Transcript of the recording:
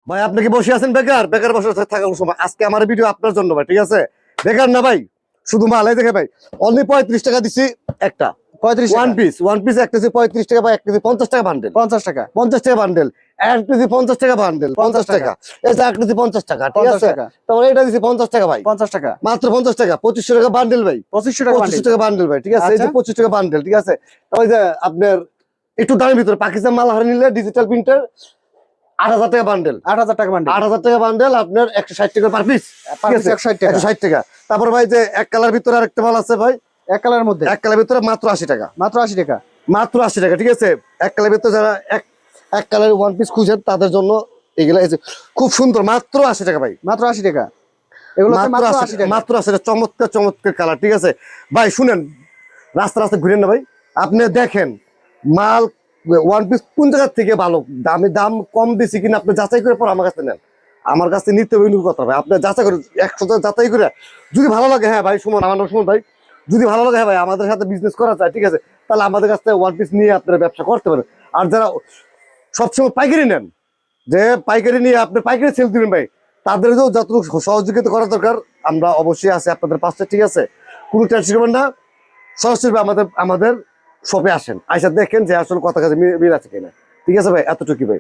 ভাই আপনি কি বসে আছেন বেকার? বেকার বসে থাকার সময় আজকে আমার ভিডিও আপনার জন্য ভাই, ঠিক আছে? বেকার না ভাই, শুধু মালাই দেখে ভাই। অনলি 35 টাকা দিছি একটা 35 ওয়ান টাকা, পিস। ওয়ান পিস এক কেজি 35 টাকা, বা এক কেজি 50 টাকা বান্ডেল। 50 টাকা, 50 টাকা বান্ডেল, এক কেজি 50 টাকা বান্ডেল, 50 টাকা। এই যে এক কেজি 50 টাকা, ঠিক 50 আছে? টাকা, তারপরে এটা দিছি 50 টাকা ভাই, 50 টাকা, মাত্র 50 টাকা। 2500 টাকা বান্ডেল ভাই, 2500 টাকা 2500 বান্ডিল। টাকা বান্ডেল ভাই, ঠিক আছে? এই যে আচ্ছা, 25 টাকা বান্ডেল, ঠিক আছে? তারপরে যে আপনার একটু দামের ভিতরে পাকিস্তান মাল হারে নিলে ডিজিটাল প্রিন্টার 8000 টাকা বান্ডেল। 8000 টাকা বান্ডিল, 8000 টাকা বান্ডেল, আপনার 160 টাকা পার পিস, পার ঠিক পিস আছে? 160 টাকা। 160 টাকা। তারপর ভাই যে এক কালার ভিতরে আরেকটা মাল আছে ভাই, এক কালারের মধ্যে এক কালার ভিতরে মাত্র 80 টাকা, মাত্র 80 টাকা। মাত্র 80 টাকা, ঠিক আছে? এক কালার ভিতরে যারা এক কালার ওয়ান পিস খুঁজেন তাদের জন্য এগুলা এই যে খুব সুন্দর, মাত্র 80 টাকা ভাই, মাত্র 80 টাকা, এগুলো মাত্র মাত্র 80 80 টাকা। মাত্র 80 টাকা। চমৎকার চমৎকার কালার, ঠিক আছে ভাই? শুনেন, রাস্তা রাস্তা ঘুরেন না ভাই, আপনি দেখেন মাল ওয়ান পিস কোন জায়গার থেকে ভালো, দাম কম বেশি কিনা আপনি যাচাই করে পর আমার কাছে নেন। আমার কাছে নিতে হবে কথা ভাই, আপনি যাচাই করে 100 যাচাই করে যদি ভালো লাগে, হ্যাঁ ভাই সুমন, আমার নাম সুমন ভাই, যদি ভালো লাগে, হ্যাঁ ভাই আমাদের সাথে বিজনেস করা যায়, ঠিক আছে? তাহলে আমাদের কাছ থেকে ওয়ান পিস নিয়ে আপনারা ব্যবসা করতে পারেন। আর যারা সবসময় পাইকারি নেন, যে পাইকারি নিয়ে আপনি পাইকারি সেল দিবেন ভাই, তাদেরকেও যতটুকু সহযোগিতা করা দরকার আমরা অবশ্যই আছি আপনাদের পাশে, ঠিক আছে? কোনো টেনশন করবেন না, সরাসরি আমাদের শপে আসেন, আইসা দেখেন যে আসলে কথা কাছে মিল আছে কিনা, ঠিক আছে ভাই? এতটুকু ভাই।